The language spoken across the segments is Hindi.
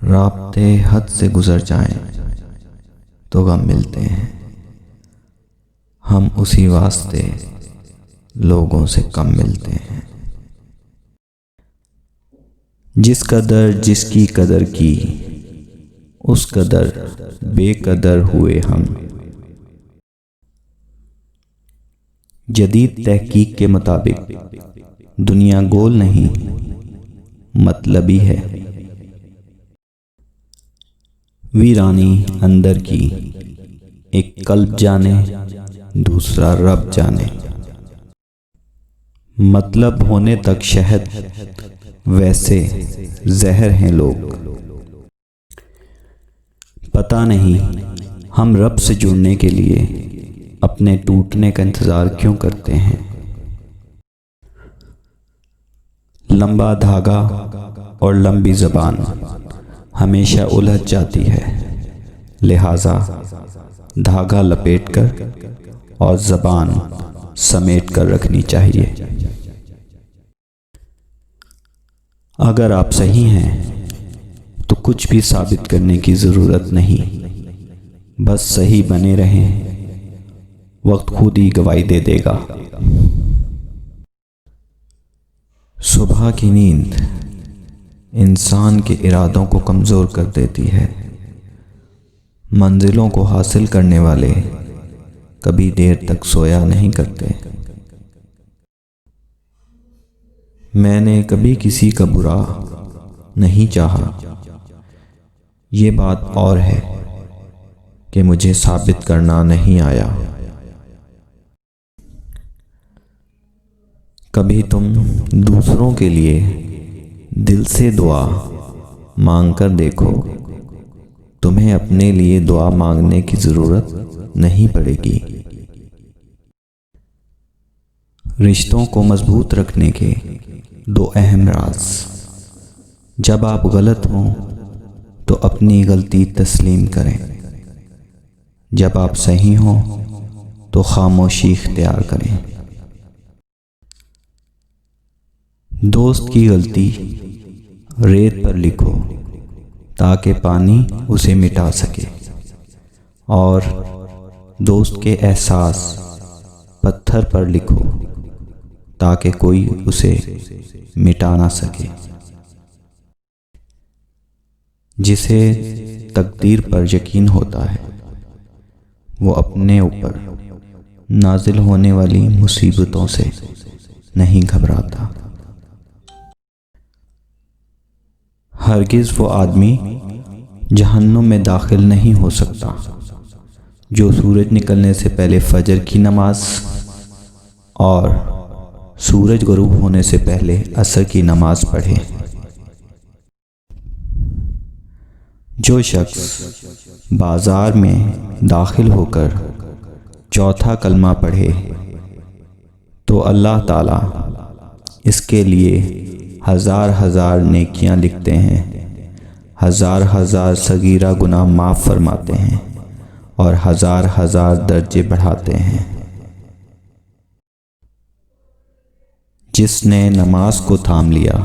राब्ते हद से गुजर जाएं तो गम मिलते हैं, हम उसी वास्ते लोगों से कम मिलते हैं। जिस कदर जिसकी कदर की, उस कदर बेकदर हुए हम। जदीद तहकीक के मुताबिक दुनिया गोल नहीं, मतलबी है। वीरानी अंदर की, एक कल्ब जाने दूसरा रब जाने। मतलब होने तक शहद, वैसे जहर हैं लोग। पता नहीं हम रब से जुड़ने के लिए अपने टूटने का इंतज़ार क्यों करते हैं। लंबा धागा और लंबी ज़बान हमेशा उलझ जाती है, लिहाजा धागा लपेटकर और ज़बान समेट कर रखनी चाहिए। अगर आप सही हैं तो कुछ भी साबित करने की ज़रूरत नहीं, बस सही बने रहें, वक्त खुद ही गवाही दे देगा। सुबह की नींद इंसान के इरादों को कमज़ोर कर देती है। मंजिलों को हासिल करने वाले कभी देर तक सोया नहीं करते। मैंने कभी किसी का बुरा नहीं चाहा, ये बात और है कि मुझे साबित करना नहीं आया। कभी तुम दूसरों के लिए दिल से दुआ मांग कर देखो, तुम्हें अपने लिए दुआ मांगने की ज़रूरत नहीं पड़ेगी। रिश्तों को मजबूत रखने के दो अहम राज। जब आप गलत हों तो अपनी गलती तस्लीम करें, जब आप सही हों तो खामोशी इख्तियार करें। दोस्त की गलती रेत पर लिखो ताकि पानी उसे मिटा सके, और दोस्त के एहसास पत्थर पर लिखो ताकि कोई उसे मिटा ना सके। जिसे तकदीर पर यकीन होता है वो अपने ऊपर नाजिल होने वाली मुसीबतों से नहीं घबराता। हरगिज़ वो आदमी जहन्नुम में दाखिल नहीं हो सकता जो सूरज निकलने से पहले फजर की नमाज और सूरज गुरूब होने से पहले असर की नमाज पढ़े। जो शख्स बाजार में दाखिल होकर चौथा कलमा पढ़े तो अल्लाह ताला इसके लिए हज़ार हज़ार नेकियां लिखते हैं, हज़ार हज़ार सगीरा गुनाह माफ़ फरमाते हैं और हज़ार हज़ार दर्जे बढ़ाते हैं। जिसने नमाज को थाम लिया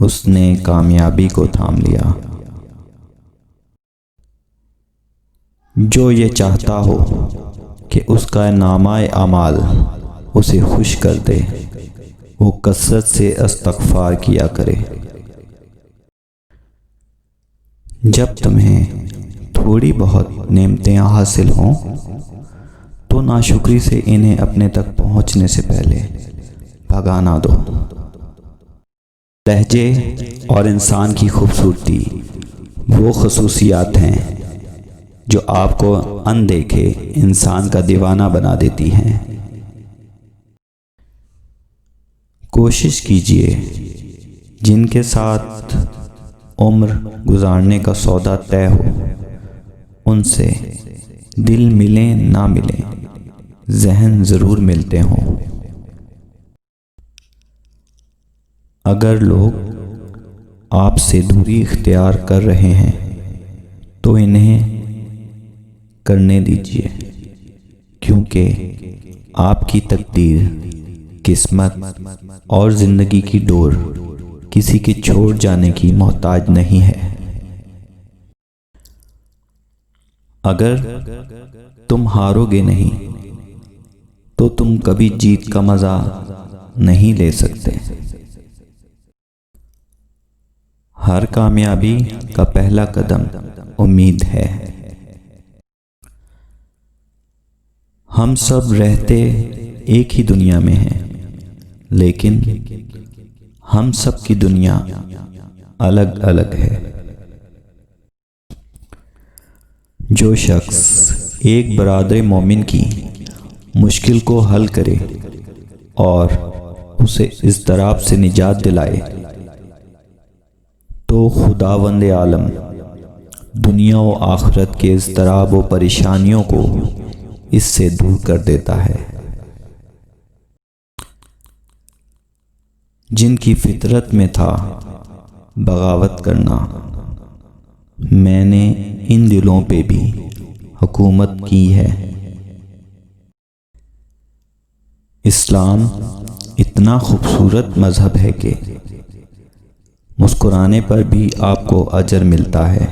उसने कामयाबी को थाम लिया। जो ये चाहता हो कि उसका नामाए अमाल उसे खुश कर दे, वो कसरत से इस्तग़फ़ार किया करे। जब तुम्हें थोड़ी बहुत नेमतें हासिल हों तो नाशुक्री से इन्हें अपने तक पहुंचने से पहले भगा ना दो। लहजे और इंसान की खूबसूरती वो ख़ुसूसियात हैं जो आपको अनदेखे इंसान का दीवाना बना देती हैं। कोशिश कीजिए जिनके साथ उम्र गुजारने का सौदा तय हो उनसे दिल मिले ना मिले, जहन ज़रूर मिलते हों। अगर लोग आपसे दूरी इख्तियार कर रहे हैं तो इन्हें करने दीजिए, क्योंकि आपकी तकदीर, किस्मत और ज़िंदगी की डोर किसी के छोड़ जाने की मोहताज नहीं है। अगर तुम हारोगे नहीं तो तुम कभी जीत का मजा नहीं ले सकते। हर कामयाबी का पहला कदम उम्मीद है। हम सब रहते एक ही दुनिया में हैं, लेकिन हम सब की दुनिया अलग अलग है। जो शख्स एक बरादर मोमिन की मुश्किल को हल करे और उसे इज़्तिराब से निजात दिलाए, तो खुदावंद आलम दुनिया व आखिरत के इज़्तिराब व परेशानियों को इससे दूर कर देता है। जिनकी फितरत में था बगावत करना, मैंने इन दिलों पे भी हुकूमत की है। इस्लाम इतना खूबसूरत मज़हब है कि मुस्कुराने पर भी आपको अजर मिलता है,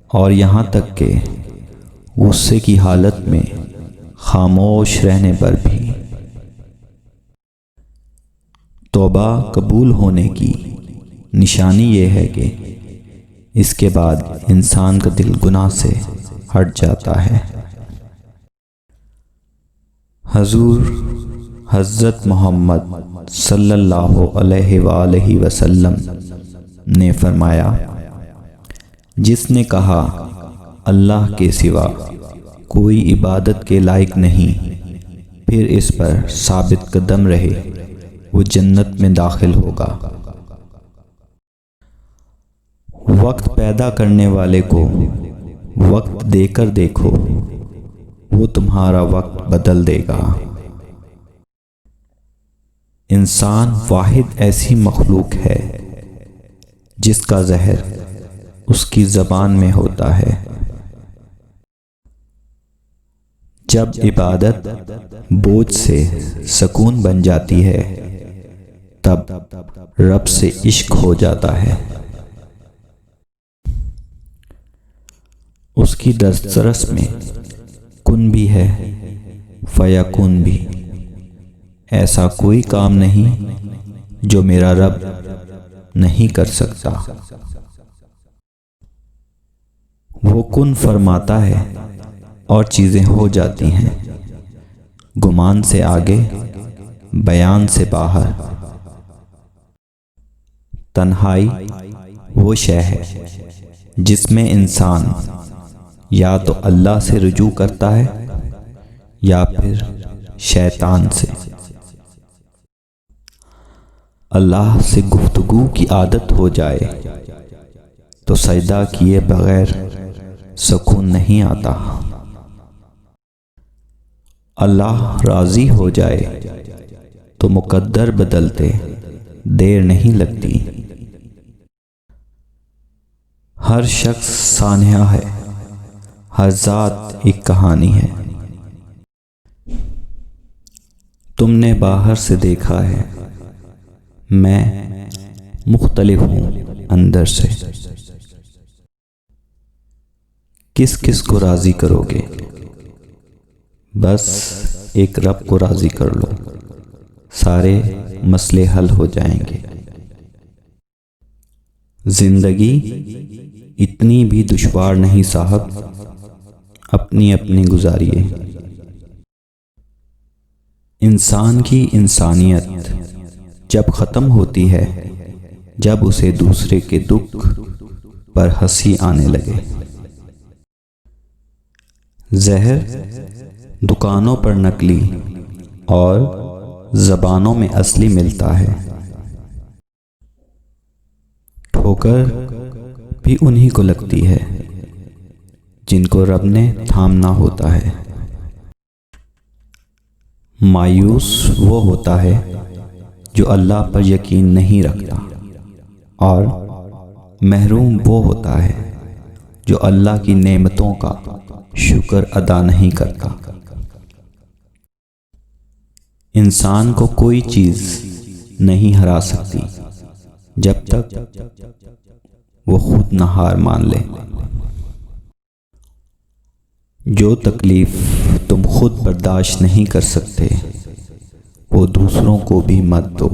और यहाँ तक कि गुस्से की हालत में खामोश रहने पर भी। तौबा कबूल होने की निशानी ये है कि इसके बाद इंसान का दिल गुनाह से हट जाता है। हजूर हज़रत मोहम्मद सल्लल्लाहु अलैहि वसल्लम ने फरमाया, जिसने कहा अल्लाह के सिवा कोई इबादत के लायक नहीं, फिर इस पर साबित कदम रहे, वो जन्नत में दाखिल होगा। वक्त पैदा करने वाले को वक्त देकर देखो, वो तुम्हारा वक्त बदल देगा। इंसान वाहिद ऐसी मखलूक है जिसका जहर उसकी ज़बान में होता है। जब इबादत बोझ से सुकून बन जाती है, तब रब से इश्क हो जाता है। उसकी दस्तरस में कुन भी है, फयकुन भी। ऐसा कोई काम नहीं जो मेरा रब नहीं कर सकता। वो कुन फरमाता है और चीज़ें हो जाती हैं, गुमान से आगे, बयान से बाहर। तन्हाई वो शय है जिसमें इंसान या तो अल्लाह से रुजू करता है या फिर शैतान से। अल्लाह से गुफ्तगू की आदत हो जाए तो सजदा किए बगैर सुकून नहीं आता। अल्लाह राज़ी हो जाए तो मुकद्दर बदलते देर नहीं लगती। हर शख्स सानिया है, हर ज़ात एक कहानी है। तुमने बाहर से देखा है, मैं मुख्तलिफ हूँ अंदर से। किस किस को राज़ी करोगे? बस एक रब को राज़ी कर लो, सारे मसले हल हो जाएंगे। जिंदगी इतनी भी दुश्वार नहीं साहब, अपनी अपनी गुजारिए। इंसान की इंसानियत जब ख़त्म होती है, जब उसे दूसरे के दुख पर हंसी आने लगे। जहर दुकानों पर नकली और ज़बानों में असली मिलता है। ठोकर भी उन्हीं को लगती है जिनको रब ने थामना होता है। मायूस वो होता है जो अल्लाह पर यकीन नहीं रखता, और महरूम वो होता है जो अल्लाह की नेमतों का शुक्र अदा नहीं करता। इंसान को कोई चीज़ नहीं हरा सकती जब तक वो खुद न हार मान ले। जो तकलीफ़ तुम खुद बर्दाश्त नहीं कर सकते वो दूसरों को भी मत दो।